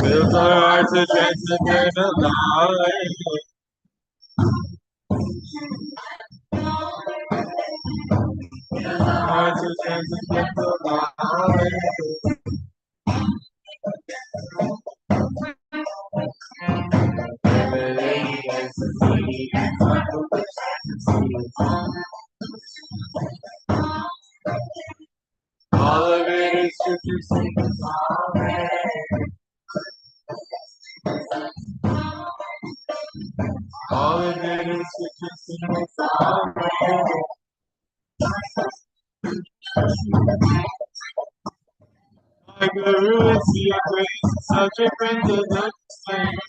Fills our hearts with transcendental light. Hearts with transcendental light. All of it is scripture singing. All of it is scripture singing. My guru is your grace, such a friend of the flame.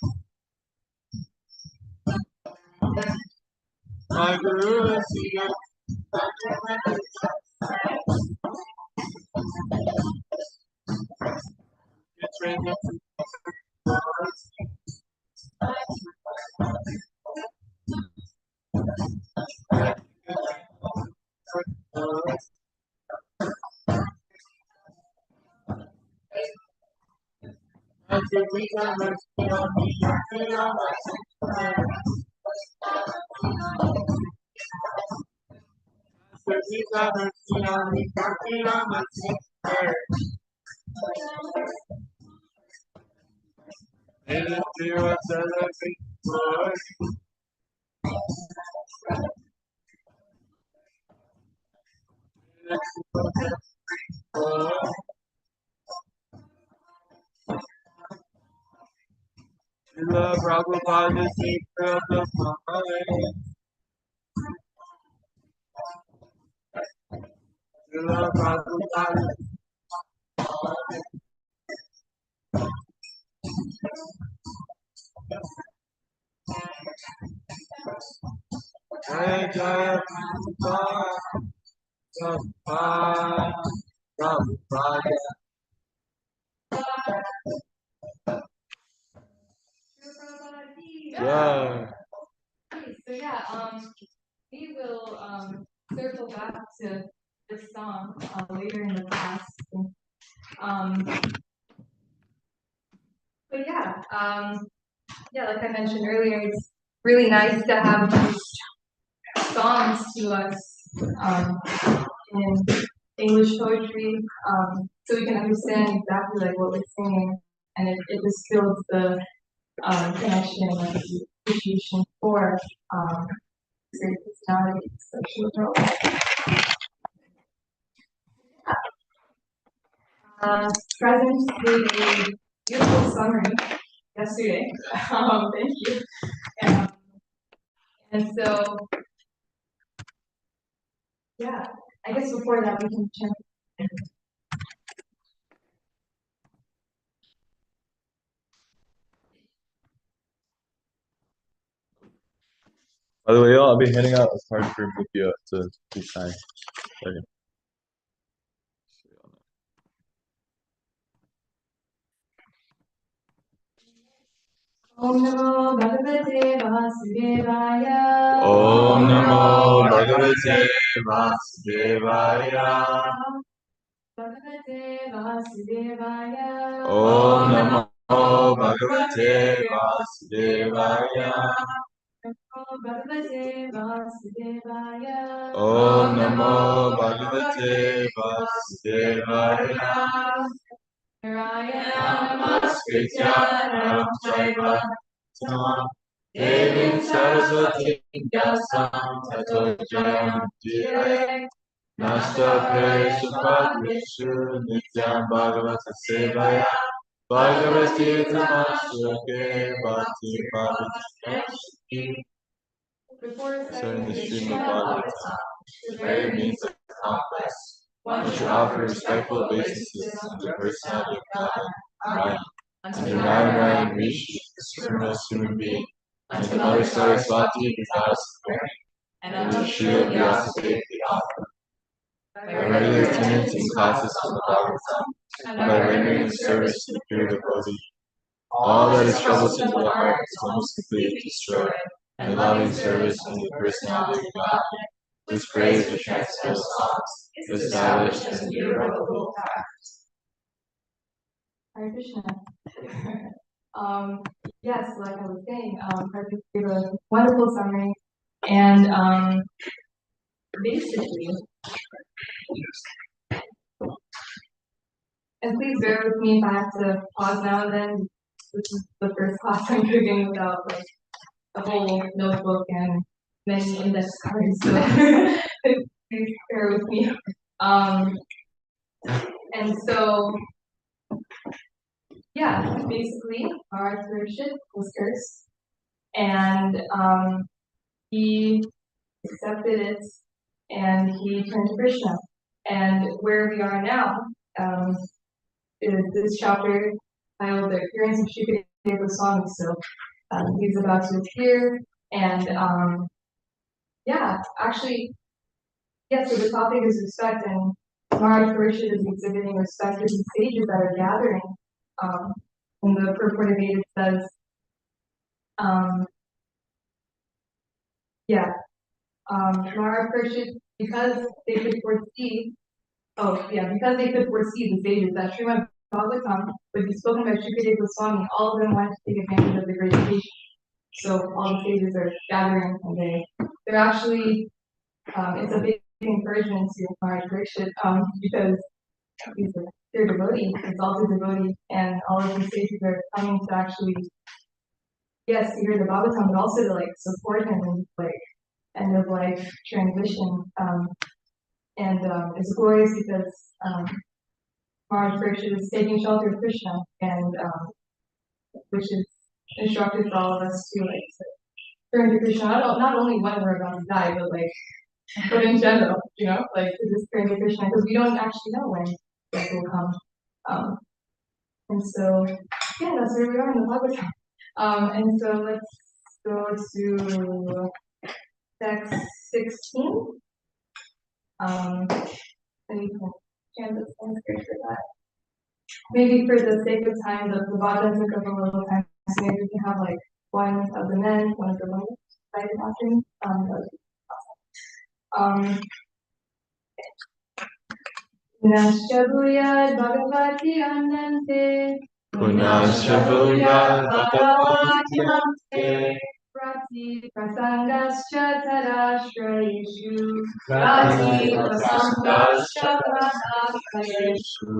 My guru is your such a friend of the flame. Love Prabhupada, the secret of the mind. Love Prabhupada. Jaya Jaya Prabhupada, Prabhupada. Yeah. So yeah, we will circle back to this song later in the class. Um, but yeah, like I mentioned earlier, it's really nice to have these songs to us in English poetry, so we can understand exactly like what we're singing, and it just builds the connection and the appreciation for great personalities like Shubhro. Present did a beautiful summary yesterday. Thank you. And so, yeah, I guess before that we can check. By the way, y'all, I'll be handing out a card for Mukia to sign. Okay. Om Namo Bhagavate Vasudevaya. Om Namo Bhagavate Vasudevaya. Bhagavate Vasudevaya. Om Namo Bhagavate Vasudevaya. Bhagavate Vasudevaya. Om Namo Bhagavate Vasudevaya. Narayana Namaskritya Naram Chaiva Devim Saraswati Vyasam Tato Jayam Nasta Preshupatrishu Nityam Bhagavata Sevaya Bhagavati Tamashuke Bhakti Bhagavati. Starting the stream of Bhagavatam, the very means of conquest. One should offer respectful obeisances unto the personality of God, Ryan, unto Narayan Rishi, the supremest human being, unto Mother Saraswati, the goddess of learning, and unto Srila Vyasadeva, the author. By regular attendance in classes from the Bhagavatam, and by rendering of service to the pure devotee, all that is troublesome to the heart is almost completely destroyed, and loving service unto the personality of God, whose praise we transcend songs, established as an irrevocable fact. Hare Krishna. Yes, like I was saying, Karthik gave a wonderful summary, and basically, and please bear with me if I have to pause now and then. This is the first class I'm giving without like a whole notebook and many index cards, so please bear with me. And so, yeah, basically, our Parishit was cursed, and he accepted it, and he turned to Krishna. And where we are now is this chapter titled "The Appearance of Shukadeva Goswami." So he's about to appear, and yeah, actually, yeah. So the topic is respect, and Maharaj Parishit is exhibiting respect to the sages that are gathering. In the purport of it says, yeah, Maharaj Parishit, because they could foresee, because they could foresee the sages that Srimad Bhagavatam would be spoken by Shukadeva Goswami, all of them wanted to take advantage of the great occasion. So all the sages are gathering, and they're actually, it's a big encouragement to Maharaj Parishit, because he's a pure devotee, exalted devotee, and all of these sages are coming to actually, yes, to hear the Bhagavatam, but also to like support him in like end of life transition. And it's glorious because Maharaj Parishit is taking shelter of Krishna, and which is instructed for all of us to like turn to Krishna, not only when we're about to die, but in general, like to just turn to Krishna, because we don't actually know when death will come. And so, yeah, that's where we are in the Bhagavatam. And so let's go to text 16. And you can chant the Sanskrit for that. Maybe for the sake of time, the Bhagavatam took up a little time, so maybe we can have like one of the men, one of the women cited after me. That would be awesome. Nashtabuyad Bhagavati Anante. Punashabhuya Bhagavati Ante. Rati Prasangascha Tadashrayeshu. Rati Prasangascha Tadashrayeshu.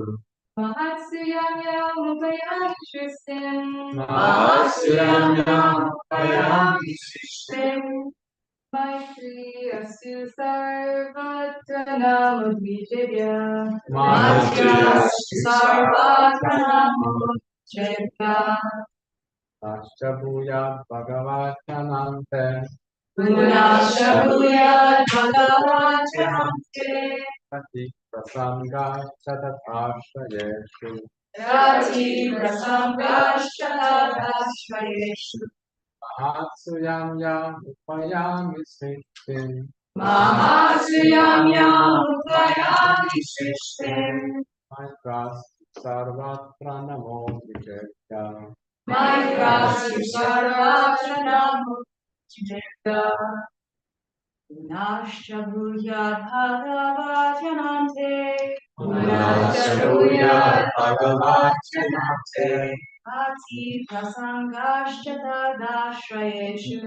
Mahatsuyamya Upayam Shristim. Mahatsuyamya Upayam Shristim. Maitri Astu Sarvatra Namo Dvijaya. Maitri Astu Sarvatra Namo Dvijaya. Ashtabhuya Bhagavatyanante. Punashabhuya Bhagavatyanante. Rati Prasanga Chadatashrayeshu. Rati Prasangascha Tadashrayeshu. Mahatsuyamya Upayami Srishtim. Mahatsuyamya Upayami Srishtim. Maitras Sarvatra Namo Vijaya. Maitri Sarvatra Namo Vijaya. Punashabhuya Bhagavatyanante. Punashabhuya Bhagavatyanante. Rati Prasangascha Tadashrayeshu.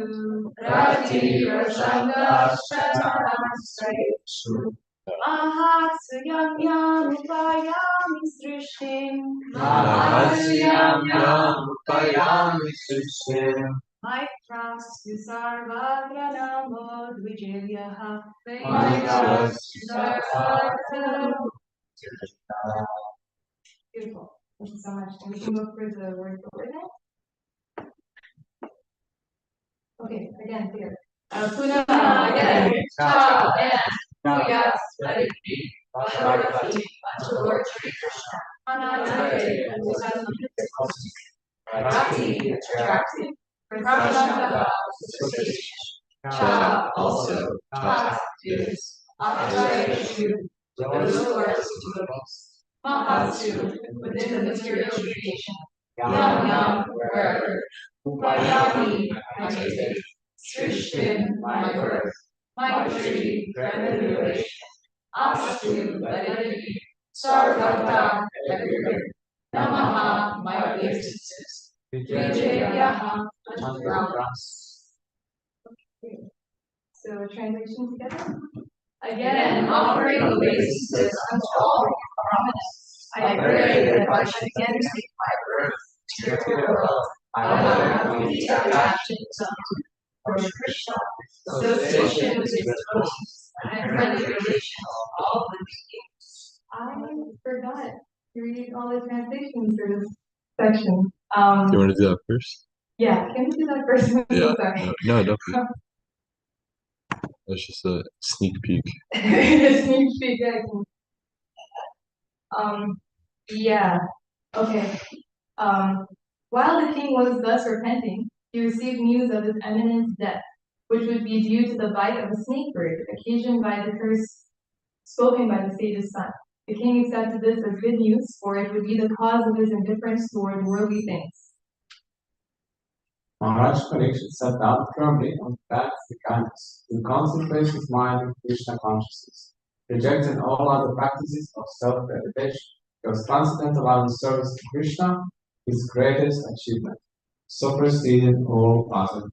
Rati Prasangascha Tadashrayeshu. Mahatsuyamya Upayami Srishtim. Mahatsuyamya Upayami Srishtim. Maitrastu Sarvatra Namo Dvijaya. Maitras Sarvatra Namo Vijaya. Beautiful. Thank you so much. And we can look for the word for now. Okay, again, here. Puna again. Cha and Puyas Radhi. Bhagavati. Lord Shri Krishna. Anante. Rati. Attractive. Prasanga. Cha also. Tat is. Atrayeshu. Those who are to us. Mahatsu, within the material creation. Yam Yam, wherever. Upayami, I take. Srishtim, my birth. My tree, remuneration. Astu, let it be. Sarvata, everywhere. Namaha, my obeisances. Vijayah, unto us. So translation together. Again, offering obeisances unto all your promise. I pray that if I should again take my birth to your world, I will have complete attachment to Krishna, association with his devotees, and friendly relations with all the beings. I forgot to read all the translations for this section. Do you want to do that first? Yeah, can we do that first? Yeah. Sorry. No, don't. That's just a sneak peek. Sneak peek, yeah. Yeah. Okay. While the king was thus repenting, he received news of his eminent's death, which would be due to the bite of a snake bird, occasioned by the curse spoken by the sage's son. The king accepted this as good news, for it would be the cause of his indifference toward worldly things. Maharaj Parikshit sat down firmly on the path of the kindness, to concentrate his mind on Krishna consciousness, rejecting all other practices of self-realization. He was constant about the service to Krishna, his greatest achievement, superseding all other.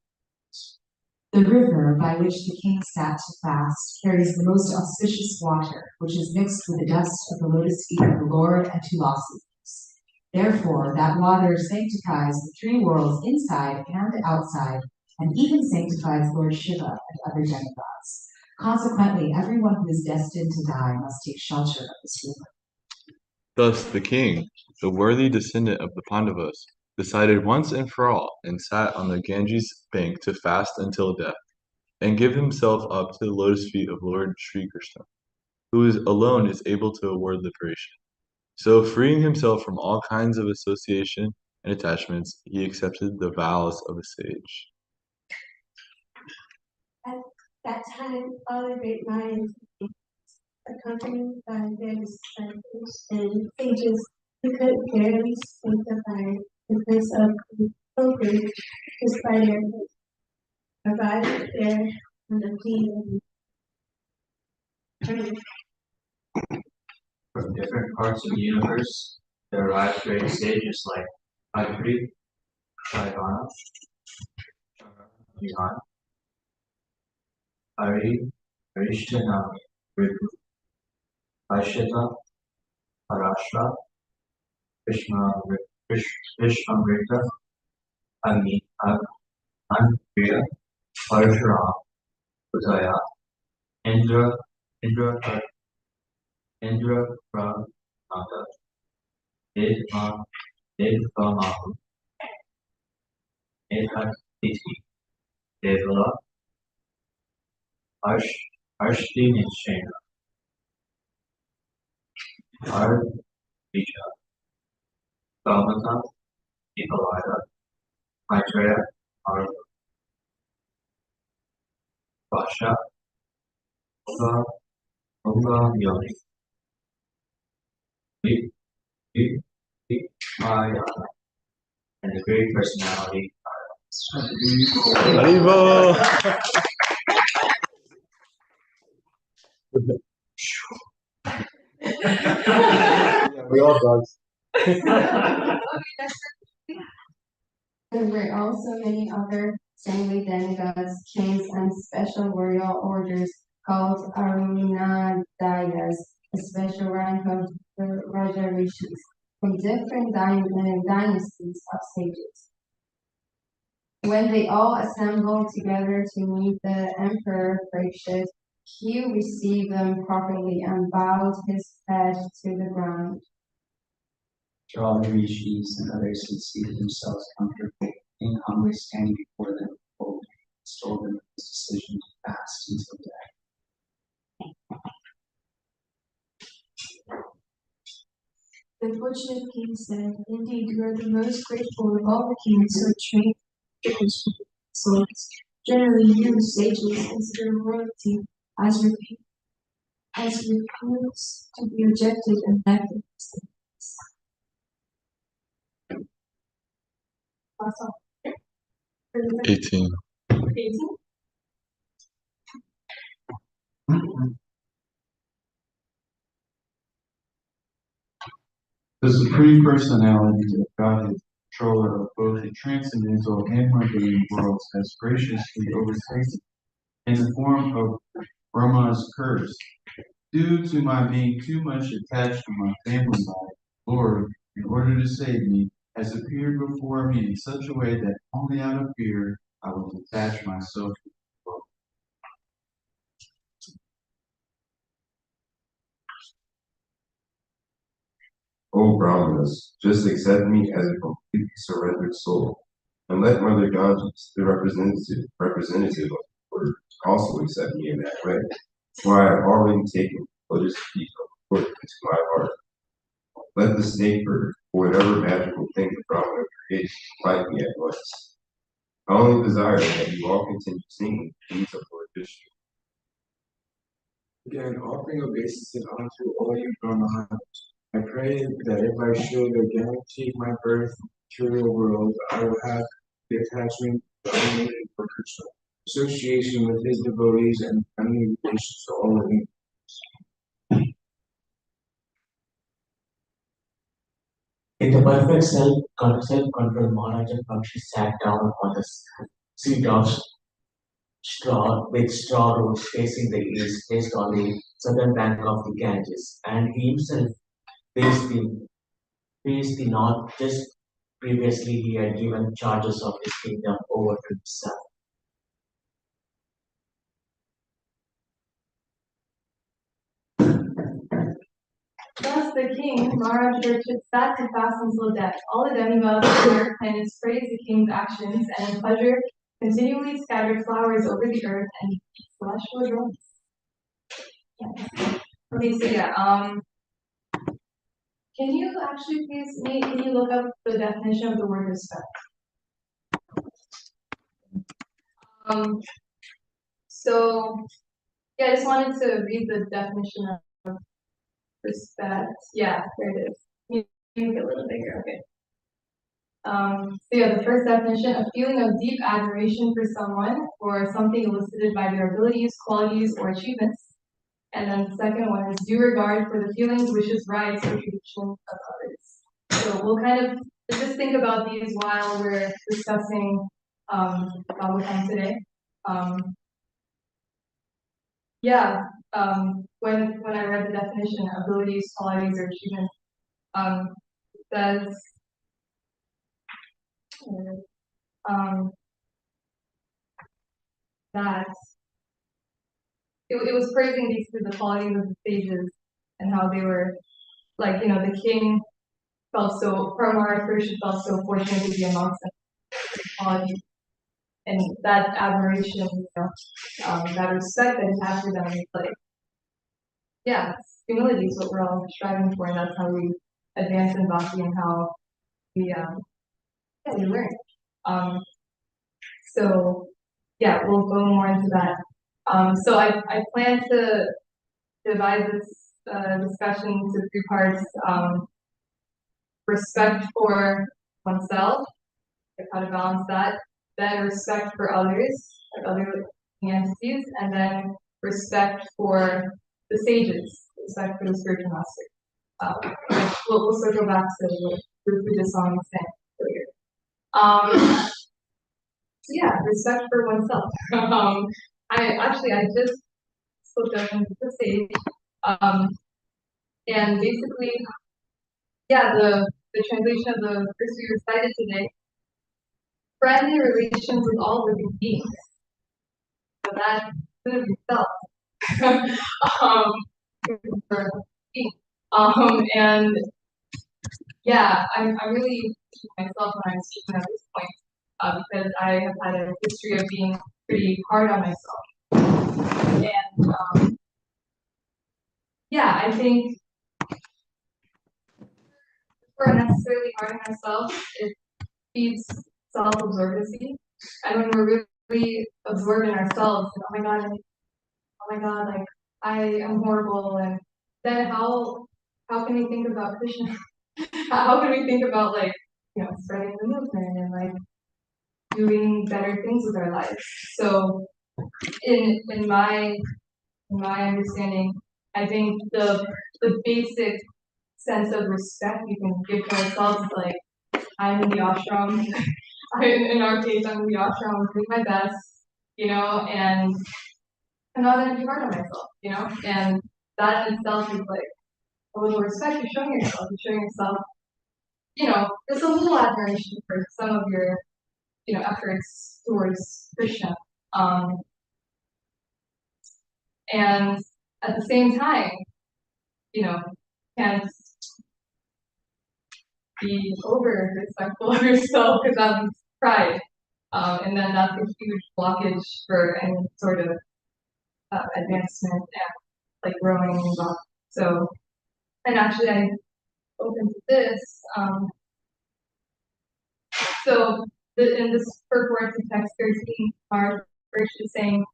The river by which the king sat to fast carries the most auspicious water, which is mixed with the dust of the lotus feet of the Lord and Tulasi leaves. Therefore, that water sanctifies the three worlds inside and outside, and even sanctifies Lord Shiva and other demigods. Consequently, everyone who is destined to die must take shelter of this river. Thus the king, the worthy descendant of the Pandavas, decided once and for all, and sat on the Ganges bank to fast until death, and give himself up to the lotus feet of Lord Sri Krishna, who alone is able to award liberation. So, freeing himself from all kinds of association and attachments, he accepted the vows of a sage. At that time, all the great lions, accompanied by their disciples and sages, who could barely sanctify the place of the pilgrim, despite their arrived there on the plea of From different parts of the universe, there arrived great sages like Agri, Shaivana, Vihan, Hari, Harishtana, Ritu, Vaishata, Parashra, Vishwamrita, Agni, Priya, Parshuram, Udaya, Indra, Indra Prananda, Devamahu, Medhatiti, Devala, Arshti Nishena, Ardija, Kalmata, Nikolaya, Maitreya, Arva, Vasha, Unga Yoni, Maya, and the great personality. Haribo! We all dogs. There were also many other saintly demigods, kings, and special royal orders called Arunadayas, a special rank of the Raja Rishis, from different dynasties of sages. When they all assembled together to meet the Emperor Parikshit, he received them properly and bowed his head to the ground. After all the rishis and others had seated themselves comfortably, King humbly standing before them, told them his decision to fast until death. The fortunate king said, "Indeed, you are the most grateful of all the kings who have trained souls. Generally, you, sages, consider royalty as refused to be rejected and magnificent." 18. 18? The supreme personality of Godhead, controller of both the transcendental and mundane worlds, has graciously overtaken in the form of Brahma's curse. Due to my being too much attached to my family life, Lord, in order to save me, has appeared before me in such a way that only out of fear I will detach myself from the world. O Brahmanas, just accept me as a completely surrendered soul, and let Mother Ganges, the representative of the Lord, also accept me in that way, for I have already taken lotus feet of the Lord into my heart. Let the snake bird, or whatever magical thing the Brahmana creates, fight me at once. I only desire that you all continue singing the deeds of Lord Vishnu. Again, offering obeisance unto all you Brahmanas, I pray that if I should again achieve my birth in the material world, I will have the attachment to only for Krishna, association with his devotees, and friendly relations to all living. In the perfect self-control, Maharaja Pakshi sat down upon the seat of straw with straw roads facing the east, placed on the southern bank of the Ganges, and he himself faced the north. Just previously, he had given charges of his kingdom over to himself. Thus the king, Maharaj Parikshit, sat to fast until death. All the demigods of the higher planets praised the king's actions, and in pleasure continually scattered flowers over the earth and celestial drones. Yes. Okay, so yeah, can you actually please, Nate, can you look up the definition of the word respect? So, yeah, I just wanted to read the definition of respect. Yeah, there it is. Can you make it a little bigger? Okay. So yeah, the first definition, a feeling of deep admiration for someone or something elicited by their abilities, qualities, or achievements. And then the second one is due regard for the feelings, wishes, rights, or traditions of others. So we'll kind of just think about these while we're discussing Bhagavatam today. When I read the definition, abilities, qualities, or achievements, it says that it was praising basically the qualities of the sages and how they were, like, the king felt so, Paramara Parikshit felt so fortunate to be amongst them, qualities. And that admiration, that respect that he had for them, is like, yeah, humility is what we're all striving for, and that's how we advance in bhakti and how we learn. So yeah, we'll go more into that. So I plan to divide this discussion into three parts. Respect for oneself, like how to balance that. Then respect for others, like other entities, and then respect for the sages, respect for the spiritual master. We'll circle back to what Rupa song was saying earlier. So yeah, respect for oneself. I just spoke up into the stage. And basically, yeah, the translation of the verse we recited today, friendly relations with all living beings. So that could be self. And yeah, I'm really myself when I'm speaking at this point, because I have had a history of being pretty hard on myself. And yeah, I think we're necessarily hard on ourselves. It feeds self-absorbency. And when we're really absorbed in ourselves, and, oh my god, like I am horrible, and then how can we think about Krishna? How can we think about, like, spreading the movement and like doing better things with our lives? So in my understanding, I think the basic sense of respect you can give to ourselves. Like, I'm in the ashram. In our case, I'm in the ashram. I'm doing my best, and I'm not gonna be hard on myself, and that in itself is like a little respect you're showing yourself. You're showing yourself, there's a little admiration for some of your, efforts towards Krishna. And at the same time, can't be over respectful of yourself because that's pride. And then that's a huge blockage for any sort of advancement and like growing and stuff. So, and actually I opened this. In this purport to text 13, our verse is saying,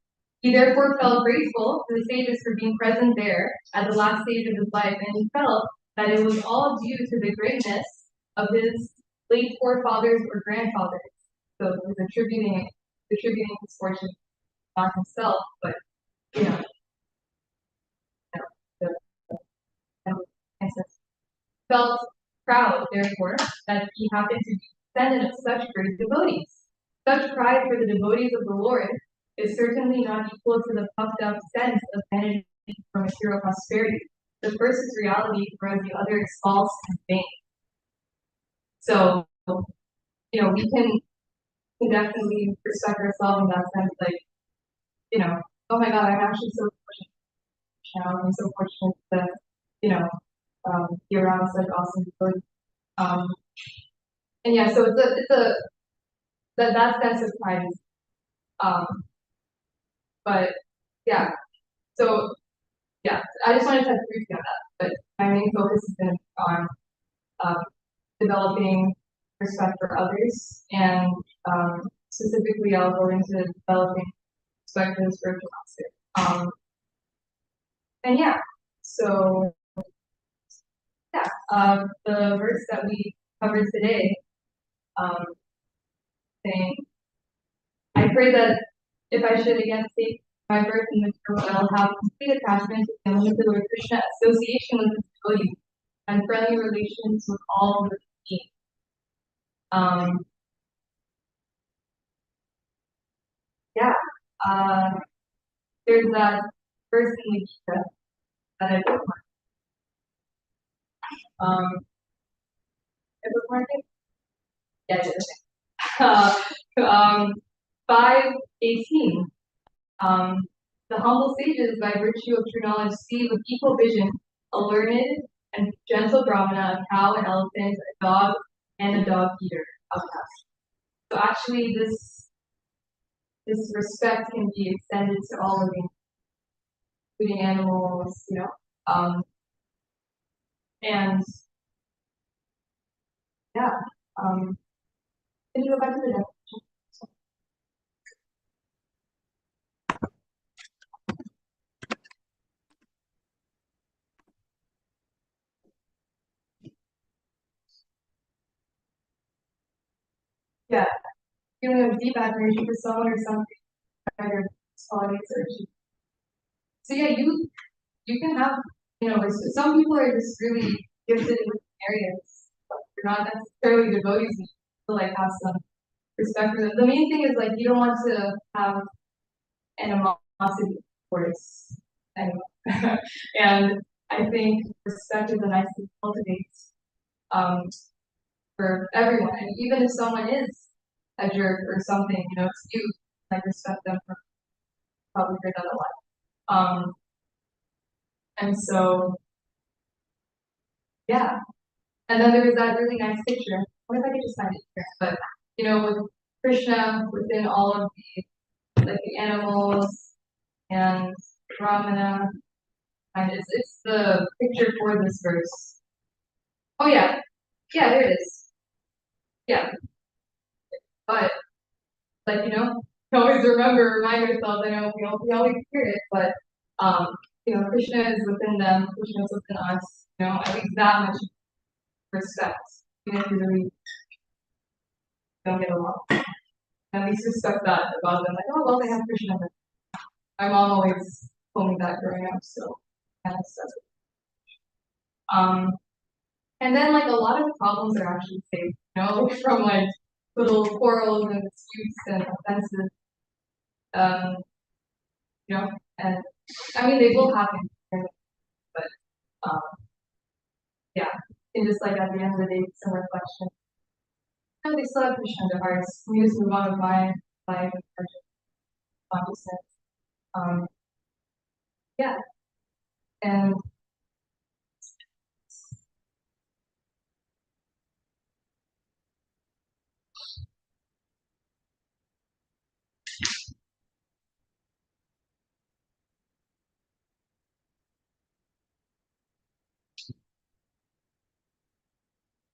he therefore felt grateful to the sages for being present there at the last stage of his life, and he felt that it was all due to the greatness of his late forefathers or grandfathers. So he was attributing his fortune not himself, but the ancestors. Felt proud, therefore, that he happened to be descendant of such great devotees. Such pride for the devotees of the Lord is certainly not equal to the puffed up sense of vanity for material prosperity. The first is reality, whereas the other is false and vain. So, we can definitely respect ourselves in that sense, like, oh my God, I'm actually so fortunate. I'm so fortunate to, be around such awesome people. And yeah, so that sense of pride is, but yeah, so yeah, I just wanted to touch briefly on that, but my main focus has been on developing respect for others, and specifically I'll go into developing respect for the spiritual master. And yeah, so yeah, the verse that we covered today, saying, I pray that if I should again take my birth in this world, I will have complete attachment to the unlimited Lord Krishna, association with his devotees, and friendly relations with all the beings. There's that verse in the Gita that I bookmarked. I bookmarked it? Yeah, I did. 5:18. The humble sages, by virtue of true knowledge, see with equal vision a learned and gentle brahmana, a cow, an elephant, a dog, and a dog eater outcast. So actually, this respect can be extended to all living, including animals, and yeah. Can you go back to the definition? Yeah, feeling of deep admiration for someone or something, either qualities or achievements. So yeah, you can have, some people are just really gifted in areas, but they're not necessarily devotees. You still like have some respect for them. The main thing is like you don't want to have animosity towards anyone, and I think respect is a nice thing to cultivate for everyone. And even if someone is a jerk or something, it's you like respect them for probably heard that a lot. And so yeah. And then there was that really nice picture. What if I could just find it here? But with Krishna within all of the animals and Ramana, and it's the picture for this verse. Oh yeah, there it is. Yeah, but always remind yourself. I know we always hear it, but Krishna is within them. Krishna is within us. At least that much respect, even if we really don't get along. At least respect that about them. Like, oh well, they have Krishna. My mom always told me that growing up, so kind of stuff. And then like a lot of problems are actually saved, from like little quarrels and disputes and offenses. Um, and I mean they will happen, but um, yeah, and just like at the end of the day, some reflection. They still have fish on their hearts. We just move on with my life and consciousness. Um, yeah, and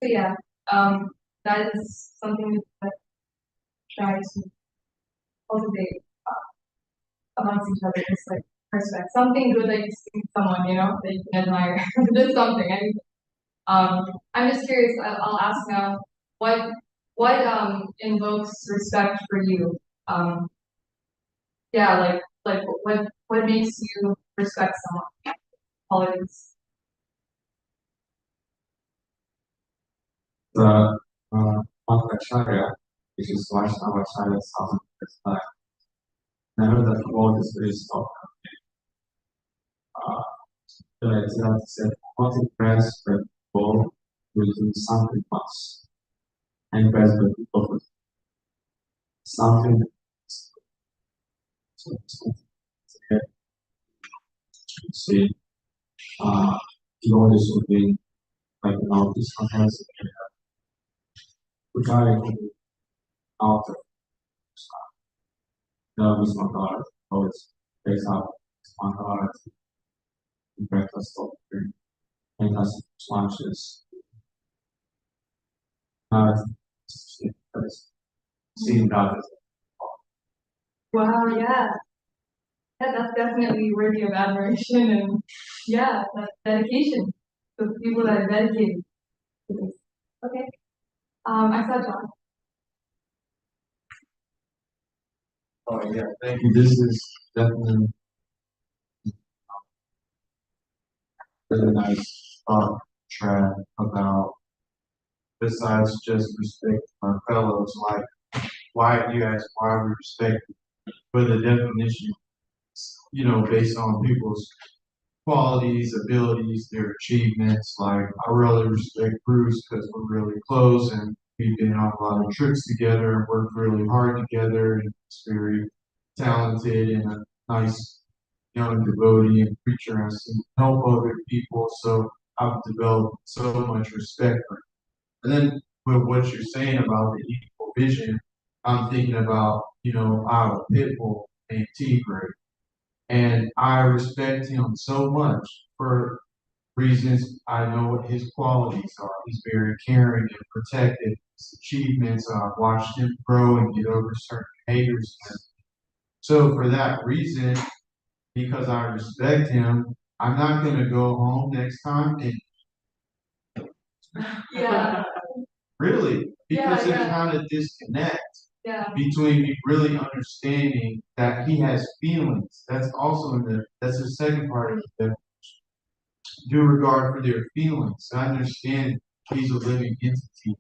so yeah, that is something that I try to cultivate amongst each other, just like respect. Something good that you see in someone, that you can admire. Just something. I'm just curious. I'll ask now. What invokes respect for you? Yeah, like what makes you respect someone? Qualities. The Acharya, which is Vaishnava Acharya, 1,000 years back. I know that quote is very strong. It said, "Not impressed with people will do something once. Impressed with people with something." See, he always would be like this comparison. Which I out of this one God always takes out one God and breakfast of and us lunches. Seeing God as Wow, yeah. Yeah, that's definitely worthy of admiration and yeah, that's dedication. The people that are dedicated to this. Okay. I saw John. Oh yeah, thank you. This is definitely really nice thought track about besides just respect our fellows, like why you ask why we respect for the definition, based on people's qualities, abilities, their achievements. Like I really respect Bruce because we're really close and we've been on a lot of trips together and worked really hard together and he's very talented and a nice young devotee and preacher. I've seen help other people, so I've developed so much respect for him. And then with what you're saying about the equal vision, I'm thinking about, I have a pit bull named Tigray. And I respect him so much for reasons I know what his qualities are. He's very caring and protective. His achievements, I've watched him grow and get over certain haters. So for that reason, because I respect him, I'm not going to go home next time and Yeah, really, because yeah, there's yeah. not a disconnect Yeah. between me really understanding that he has feelings. That's the second part of the due regard for their feelings. I understand he's a living entity.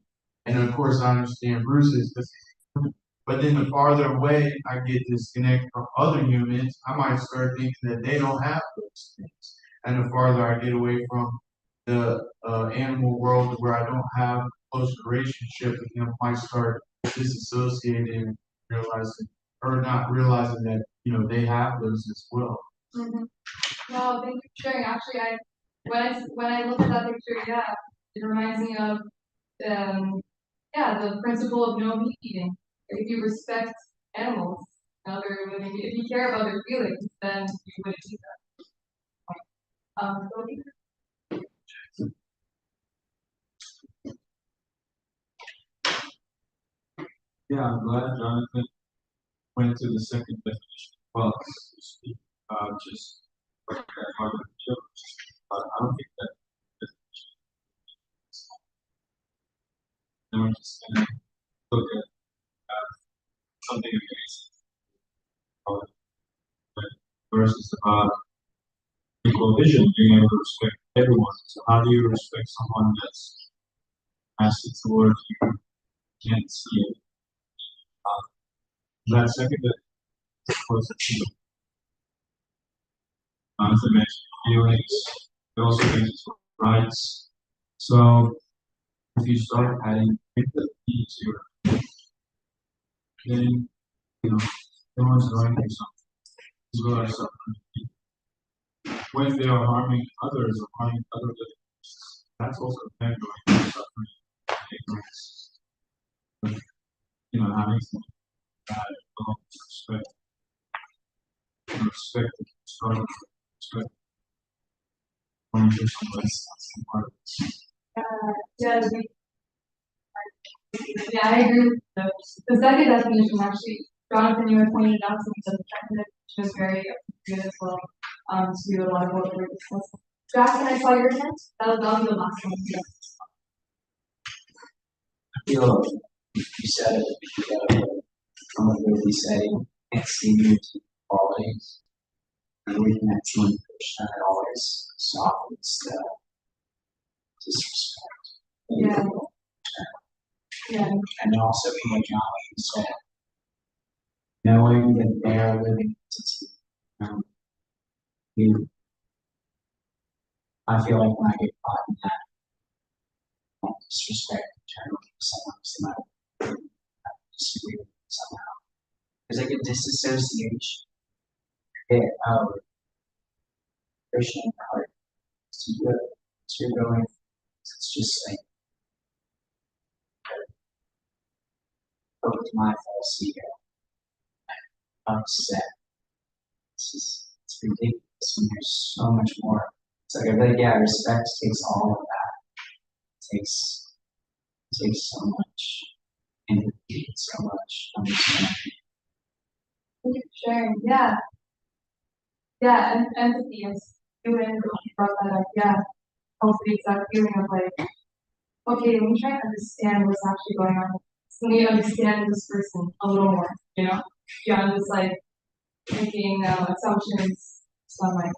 And of course I understand Bruce's, but then the farther away I get disconnected from other humans, I might start thinking that they don't have those things. And the farther I get away from the animal world where I don't have a close relationship with them, I might start disassociating and realizing, or not realizing that, they have those as well. Mm-hmm. Wow, thank you for sharing. Actually, when I look at that picture, yeah, it reminds me of the principle of no meat eating. If you respect animals, other living, if you care about their feelings, then you wouldn't do that. Yeah, I'm glad Jonathan went to the second definition. Well, just like that part of the joke. But I don't think that now we're just gonna look at something amazing. Verses about equal vision, being able to respect everyone. So how do you respect someone that's asking towards you can't see it? That second that was to mention feelings, it also mentions rights. So if you start adding empathy to your, then you know someone's going through something. People are suffering. When they are harming others or harming other living, that's also them going through suffering and ignorance. But, having some bad respect, respect the struggle, respect going through some less part of it. Yeah, yeah, I agree with the second definition actually. Jonathan, you had pointed out to me that the second definition is very good as well. To a lot of what we're discussing. Jackson, I saw your hand. That'll be the last one. Yeah. I feel you said it, from what you say, can't see you to qualities. And we can actually push that it always softens the disrespect. Yeah. Yeah. And also being a John said, knowing that they are living entity. I feel like when I get caught in that, I don't disrespect internally someone who's not disagree with me somehow. There's like a disassociation. Christian heart to good to going. It's just like with my false ego. Upset. It's ridiculous when there's so much more. It's like I feel like yeah, respect takes all of that. It takes so much empathy, so much understanding. Thank you for sharing. Yeah. Yeah, and empathy is you brought that up. Yeah. Also the exact feeling of like, okay, let me try to understand what's actually going on. So let me understand this person a little more, beyond just like making assumptions on like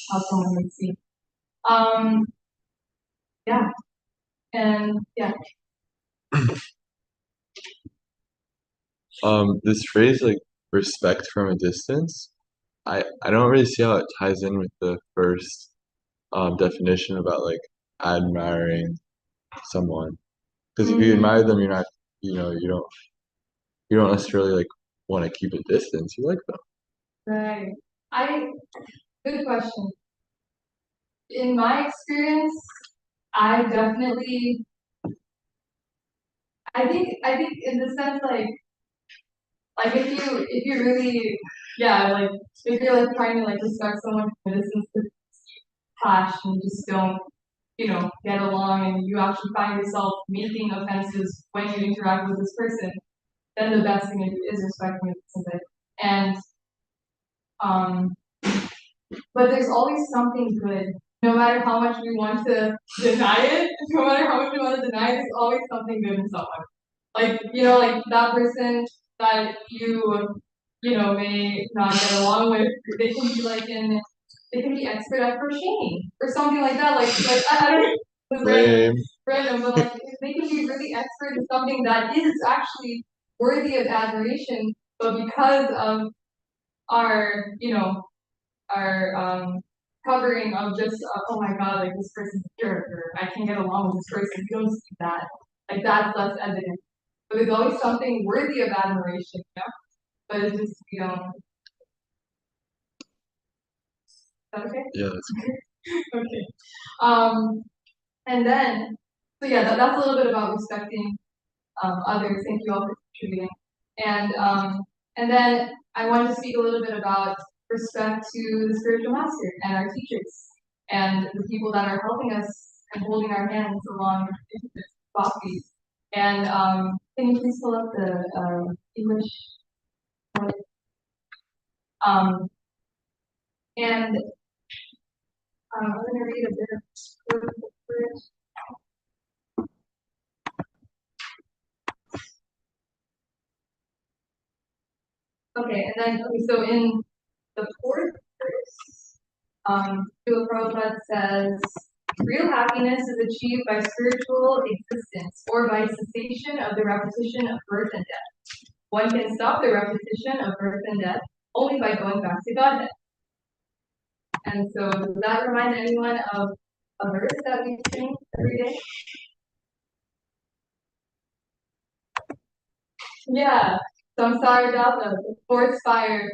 how someone would see. Yeah, and yeah. This phrase like respect from a distance, I don't really see how it ties in with the first definition about like admiring someone. Because if you admire them, you're not, you don't necessarily like want to keep a distance. You like them. Right. Good question. In my experience, I definitely, I think in the sense like if you really, yeah, like if you're like trying to like respect someone from a distance, clash and just don't, get along, and you actually find yourself making offenses when you interact with this person, then the best thing to do is respecting the person. And but there's always something good. No matter how much we want to deny it, no matter how much we want to deny it, there's always something good in someone. Like, like that person that may not get along with, they can be like they can be expert at crocheting or something like that. Like I don't know, it's random, but like they can be really expert in something that is actually worthy of admiration, but because of our, our covering of just oh my god, like this person's a jerk, or I can't get along with this person. You don't see that. Like that's less evident. But there's always something worthy of admiration, But it's just we don't. Is that okay? Yeah, that's okay. Okay. And then that's a little bit about respecting others. Thank you all for contributing. And then I wanted to speak a little bit about respect to the spiritual master and our teachers and the people that are helping us and holding our hands along this process. And can you please pull up the English? And I'm going to read a bit of it. Okay, and then so in the fourth verse, Srila Prabhupada says, real happiness is achieved by spiritual existence or by cessation of the repetition of birth and death. One can stop the repetition of birth and death only by going back to Godhead. And so does that remind anyone of a verse that we sing every day? Yeah, Samsara Data, the fourth fire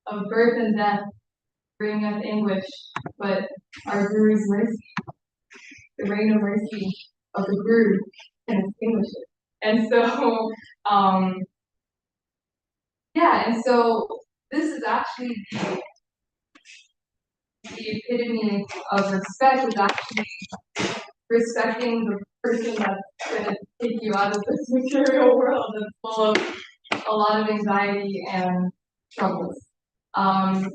of birth and death, bringing us anguish, but our Guru's mercy, the rain of mercy of the Guru can extinguish it. And so, and so this is actually the epitome of respect, is actually respecting the person that's going to take you out of this material world that's full of a lot of anxiety and troubles. And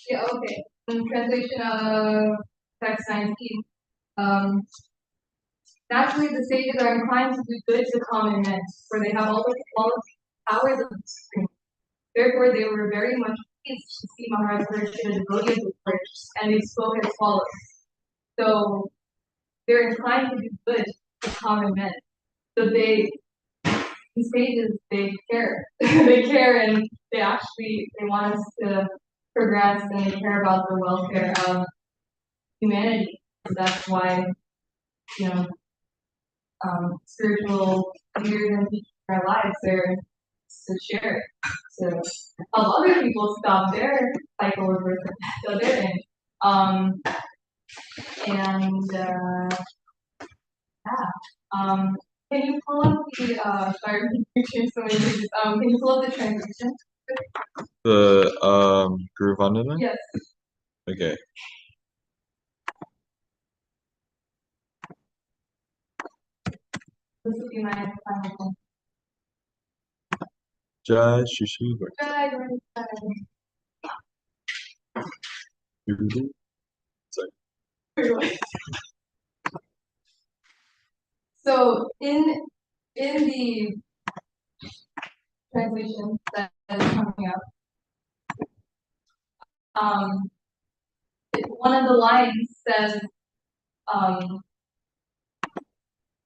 yeah, okay. In translation of text 19, naturally the sages are inclined to do good to common men, for they have all the qualities, powers of the Supreme. Therefore, they were very much pleased to see Maharaj Parishit, a devotee of the Lord, and they spoke as follows. So they're inclined to do good to common men. So these sages, they care. They care, and they want us to progress, and they care about the welfare of humanity. So that's why, spiritual leaders and teachers in our lives, they're to share, to help other people stop their cycle of birth that they're in. Can you pull up the sorry, we changed so many pages. Can you pull up the translation? The Guru Vandana? Yes. Okay. This will be my final one. Jai Shishi. Jai. Sorry. So in the translation that is coming up, one of the lines says,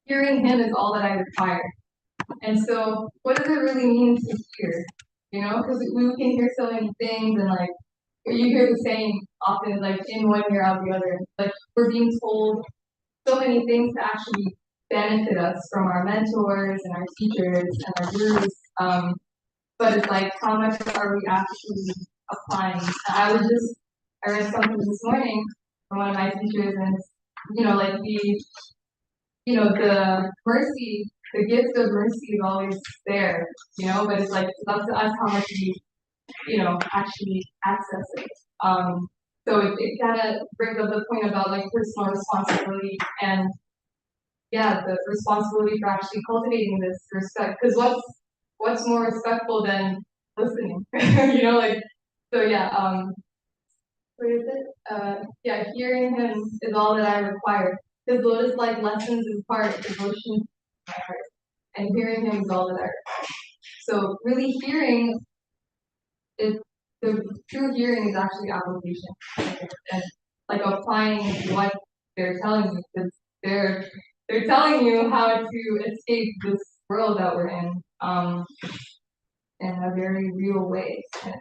hearing him is all that I require. And so what does it really mean to hear? Because we can hear so many things, and like you hear the saying often, like in one ear out the other. Like we're being told so many things to actually benefit us from our mentors and our teachers and our gurus. But it's like, how much are we actually applying? I read something this morning from one of my teachers, and like the mercy, the gift of mercy is always there, but it's like, it's up to us how much we, actually access it. So it kind of brings up the point about like personal responsibility and the responsibility for actually cultivating this respect. Because what's more respectful than listening? Where is it? Hearing him is all that I require. His lotus-like lessons impart devotion to my heart, and hearing him is all that I require. So really hearing is the true hearing is actually application, and like applying what they're telling you, because they're telling you how to escape this world that we're in a very real way, and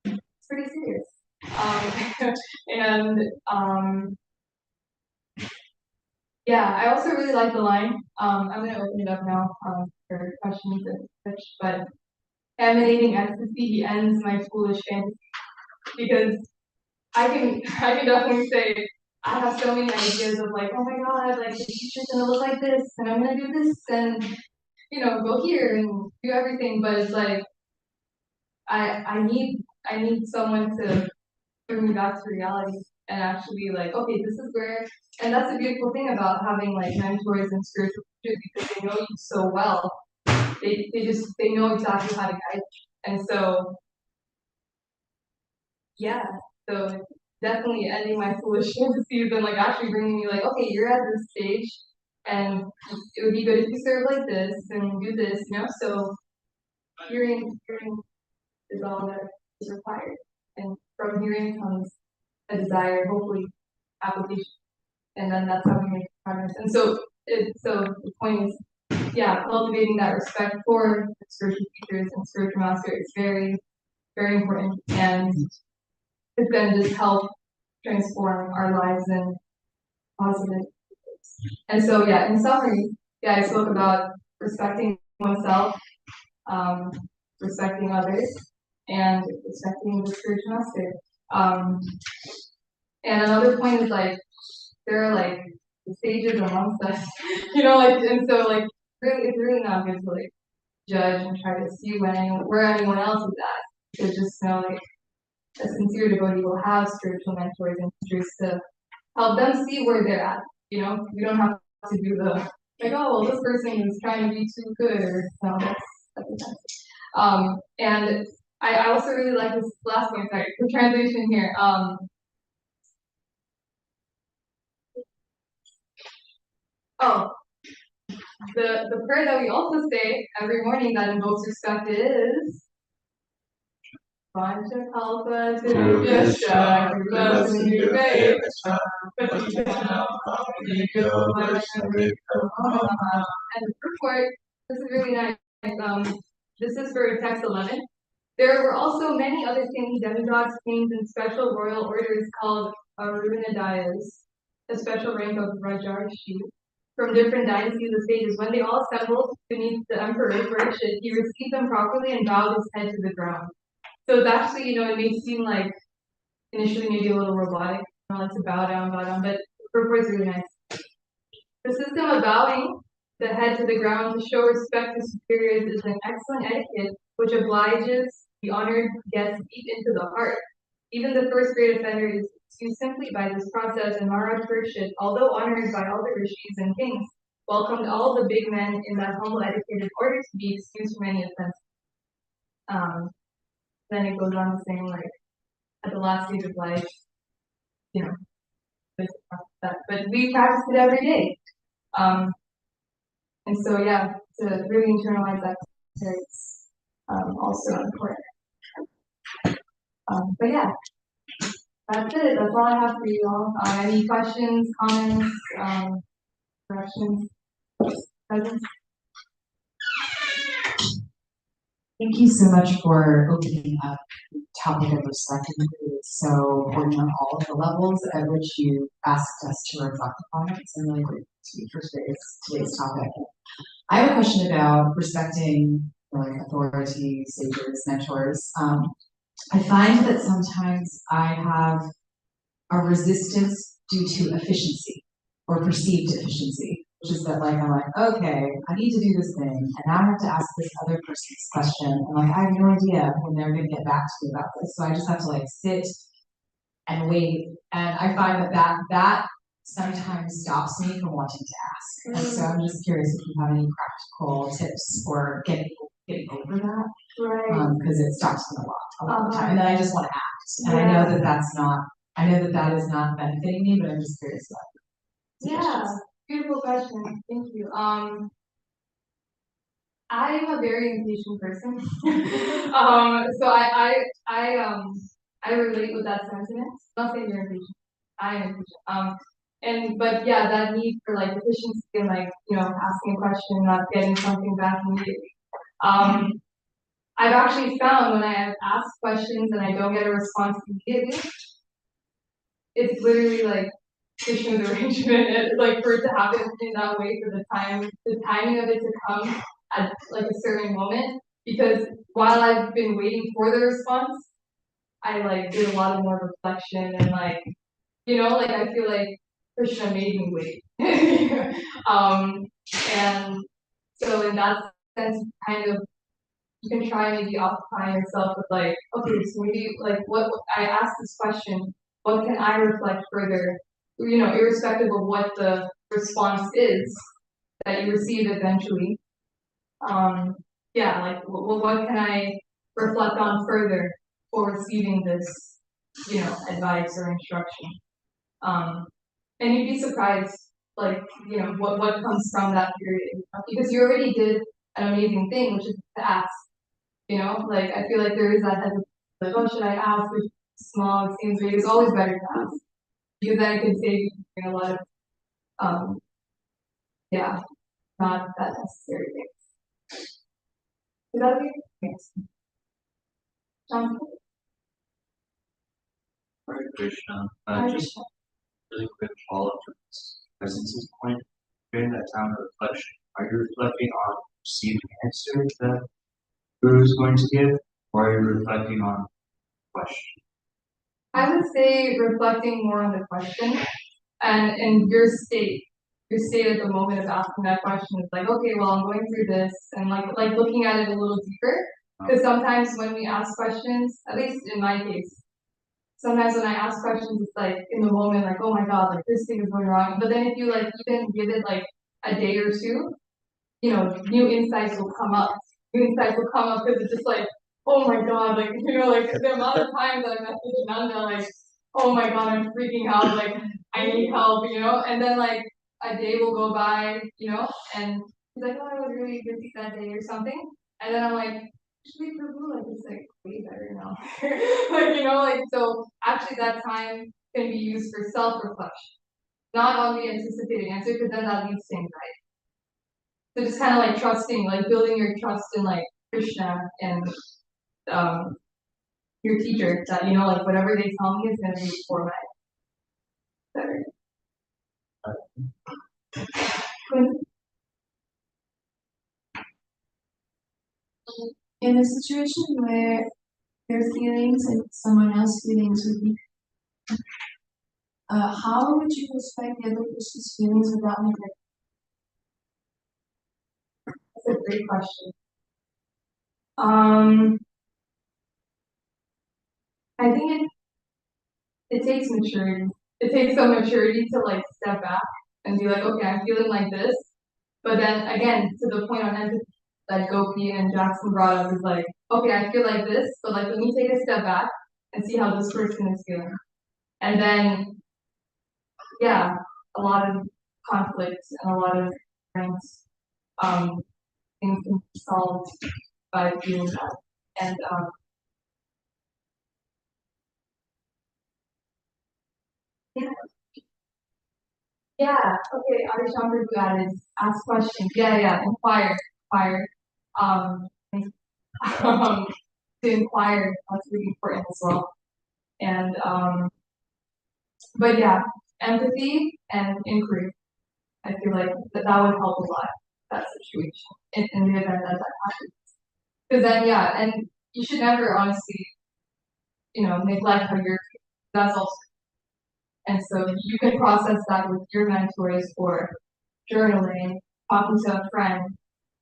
it's pretty serious. I also really like the line. I'm going to open it up now for questions and such, but emanating ecstasy, he ends my foolish fantasy. Because I can definitely say I have so many ideas of like, oh my god, like the future's gonna look like this, and I'm gonna do this, and go here and do everything. But it's like I need someone to bring me back to reality and actually be like, okay, this is where. And that's the beautiful thing about having like mentors and spiritual teachers, because they know you so well. They know exactly how to guide you. And so yeah, so definitely ending my foolishness season, like actually bringing me like, okay, you're at this stage, and it would be good if you serve like this and do this, you know. So hearing is all that is required, and from hearing comes a desire, hopefully application, and then that's how we make progress. And so the point is, yeah, cultivating that respect for spiritual teachers and spiritual master is very, very important, and it's gonna just help transform our lives in positive ways. And so, yeah, in summary, yeah, I spoke about respecting oneself, um, respecting others, and respecting the spiritual master. And another point is like there are like stages amongst us, you know, like, and so like really, it's really not good to like judge and try to see where anyone else is at. To just know like a sincere devotee will have spiritual mentors and teachers to help them see where they're at. You know, we don't have to do the like, oh, well, this person is trying to be too good, or no, that's offensive. And I also really like this last point, sorry, the translation here. Oh, the prayer that we also say every morning that invokes respect is Panchakalpa Tiruvyascha Krivasinirve and the purport, this is really nice. This is for text 11. There were also many other saintly demigods, kings, and special royal orders called Arunadayas, a special rank of Rajarshi, from different dynasties and stages. When they all assembled beneath the emperor Parikshit, he received them properly and bowed his head to the ground. So it's actually, it may seem like initially maybe a little robotic, like to bow down, but the purport is really nice. The system of bowing the head to the ground to show respect to superiors is an excellent etiquette which obliges the honored guest deep into the heart. Even the first great offender is excused simply by this process, and Maharaj Parikshit, although honored by all the rishis and kings, welcomed all the big men in that humble etiquette in order to be excused from any offense. Then it goes on saying like at the last stage of life, that, but we practice it every day. And so yeah, to really internalize that is also important. But yeah, that's it. That's all I have for you all. Any questions, comments, corrections, presents? Thank you so much for opening up the topic of respect. It's so important on all of the levels at which you asked us to reflect upon it. It's really great to be for today's topic. I have a question about respecting authorities, sages, mentors. I find that sometimes I have a resistance due to efficiency or perceived efficiency, which is that I'm like, okay, I need to do this thing, and now I have to ask this other person's question, and I have no idea when they're going to get back to me about this, so I just have to sit and wait, and I find that sometimes stops me from wanting to ask, and so I'm just curious if you have any practical tips for getting over that, right? Because it stops me a lot of the time, and then I just want to act, and I know that is not benefiting me, but I'm just curious about it. Yeah, beautiful question. Thank you. I'm a very impatient person. So I relate with that sentiment. Not saying you're impatient. I am impatient. But yeah, that need for efficiency and asking a question, not getting something back immediately. I've actually found when I have asked questions and I don't get a response immediately, it's literally Krishna's arrangement, for it to happen in that way, for the timing of it to come at a certain moment. Because while I've been waiting for the response, I did a lot of more reflection and I feel like Krishna made me wait. And so in that sense, kind of you can try maybe occupying yourself with okay, so maybe what I asked this question, what can I reflect further? Irrespective of what the response is that you receive eventually. What can I reflect on further for receiving this advice or instruction. And you'd be surprised, like, what comes from that period, because you already did an amazing thing, which is to ask, like, I feel like there is that hesitation, like, oh, should I ask? It's small, it seems big, it's always better to ask, because then it can save you a lot of, yeah, not that necessary things. Is that okay? Thanks. Hare Krishna. Hare Just really quick follow-up to this presence's point. During that time of reflection, are you reflecting on received answer that Guru is going to give, or are you reflecting on question? I would say reflecting more on the question and your state at the moment of asking that question is like, okay, well, I'm going through this, and like looking at it a little deeper. Because sometimes when we ask questions, at least in my case, sometimes when I ask questions, it's like in the moment, like, oh my God, like this thing is going wrong. But then if you like even give it like a day or two, new insights will come up. New insights will come up because it's just like, oh my God, like, like the amount of times I message Nanda, like, oh my God, I'm freaking out, like, I need help, and then like a day will go by, and he's like, oh, I was really busy that day or something. And then I'm like, actually, for Blue, like, it's like way better now. like, so actually that time can be used for self-reflection, not on the anticipated answer, because then that leads to anxiety. So just kind of like trusting, like building your trust in like Krishna and your teacher that, like whatever they tell me is going to be for my better. In a situation where your feelings and someone else's feelings would be, how would you respect the other person's feelings without neglect? That's a great question. I think it takes maturity. It takes some maturity to like step back and be like, okay, I'm feeling like this. But then again, to the point on empathy that Gopi and Jackson brought up is like, okay, I feel like this, but like let me take a step back and see how this person is feeling. And then, yeah, a lot of conflict and a lot of different things can be solved by doing that. And yeah, okay, Arishambar got is ask questions. Yeah, inquire. Um, to inquire, that's really important as well. And but yeah, empathy and inquiry. I feel like that would help a lot, that situation, in the event that happens. Because then, yeah, and you should never honestly, neglect how you're feeling. That's also, and so you can process that with your mentors or journaling, talking to a friend.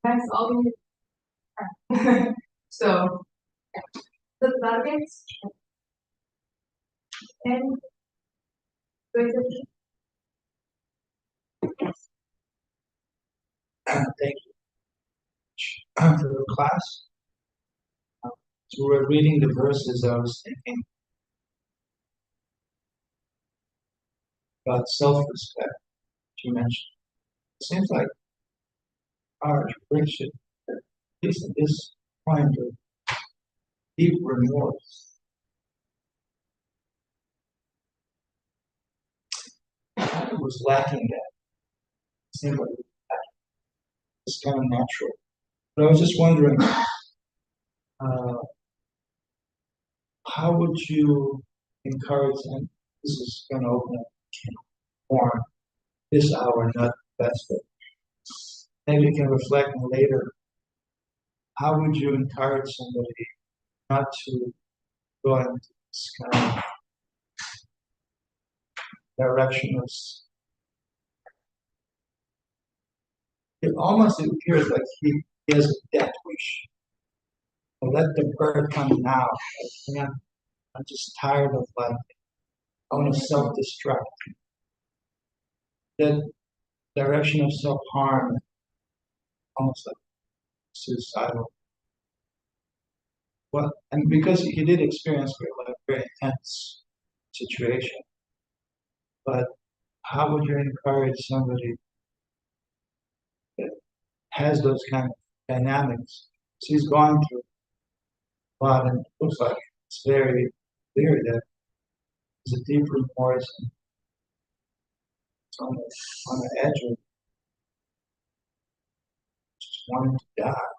That's all we need. So, does that make sense? And thank you for the class. So we're reading the verses. I was thinking about self-respect. You mentioned. It seems like our Richard, at least at this point of deep remorse, kind of was lacking that. It seemed like it's kind of natural. But I was just wondering, how would you encourage, and this is going to open up more this hour, not that's it. Maybe you can reflect on later. How would you encourage somebody not to go into this kind of direction of it almost appears like he has a death wish. Let the bird come now. Like, I'm just tired of life. I want to self-destruct. That direction of self-harm, almost like suicidal. Well, and because he did experience like very intense situation. But how would you encourage somebody that has those kind of dynamics? She's gone through a lot, and it looks like it's very clear that there's a deep remorse and it's on the edge of just wanting to die,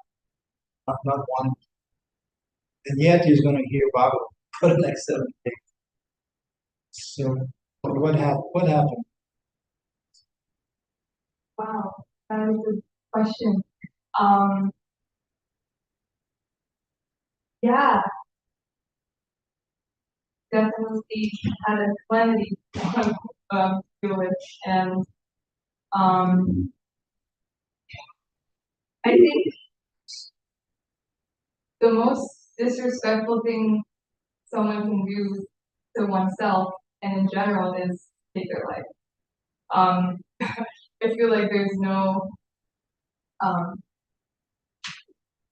not wanting, and yet he's going to hear Bhagavad for the next 7 days. So what happened? What happened? Wow, that is a good question. Yeah, definitely had a calamity to deal with, and I think the most disrespectful thing someone can do to oneself and in general is take their life. I feel like there's no,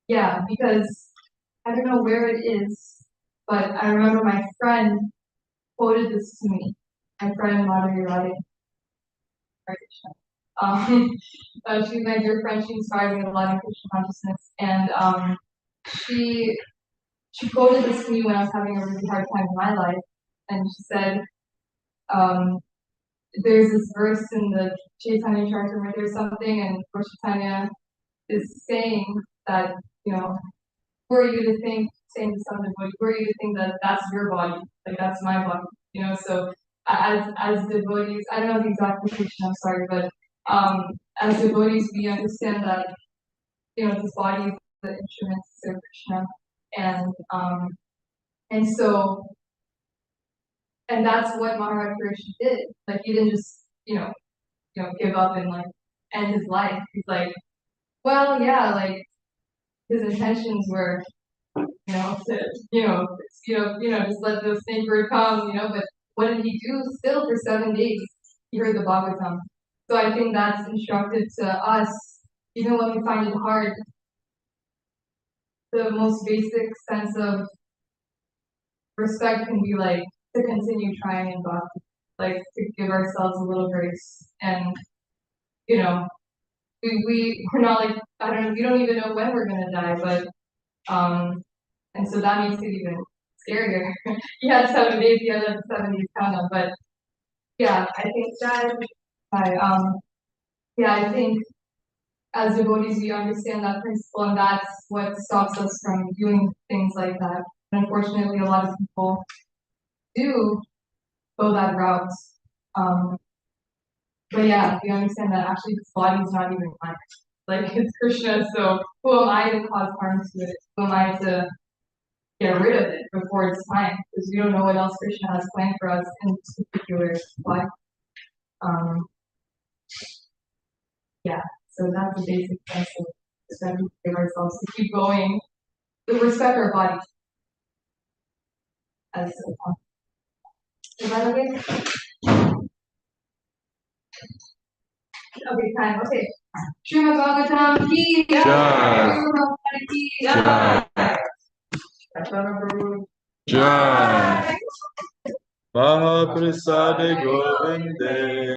yeah, because I don't know where it is, but I remember my friend quoted this to me. My friend Madhuri Radhe. She's my dear friend. She inspired me a lot in Krishna consciousness, and she quoted this to me when I was having a really hard time in my life, and she said, "There's this verse in the Chaitanya Charitamrita or something, and Lord Chaitanya is saying that who are you to think, saying to some devotee, who are you to think that that's your body, like that's my body, So as devotees, I don't know the exact quotation, I'm sorry, but as devotees, we understand that this body is the instrument to serve Krishna, and so that's what Maharaj Rishi did. Like he didn't just give up and like end his life. He's like, well, yeah, like his intentions were to just let the snake bird come, but what did he do? Still for 7 days, he heard the Bhagavatam. So I think that's instructive to us, even when we find it hard. The most basic sense of respect can be like to continue trying in bhakti, like to give ourselves a little grace, and we're not like we don't even know when we're gonna die, but and so that makes it even scarier. You had 7 days, you had 7 days countdown, but yeah, I think that I think as devotees we understand that principle, and that's what stops us from doing things like that. And unfortunately, a lot of people do go that route. But yeah, we understand that actually this body is not even mine. Like it's Krishna, so who am I to cause harm to it? Who am I to get rid of it before it's time? Because we don't know what else Krishna has planned for us in this particular life. Yeah, so that's the basic sense of respect we give ourselves to keep going, to respect our body. As is that okay? Okay, time. Okay. Srimad Bhagavatam ki jai. Srimad Bhagavatam ki jai. Jai. Mahaprasade Govinde.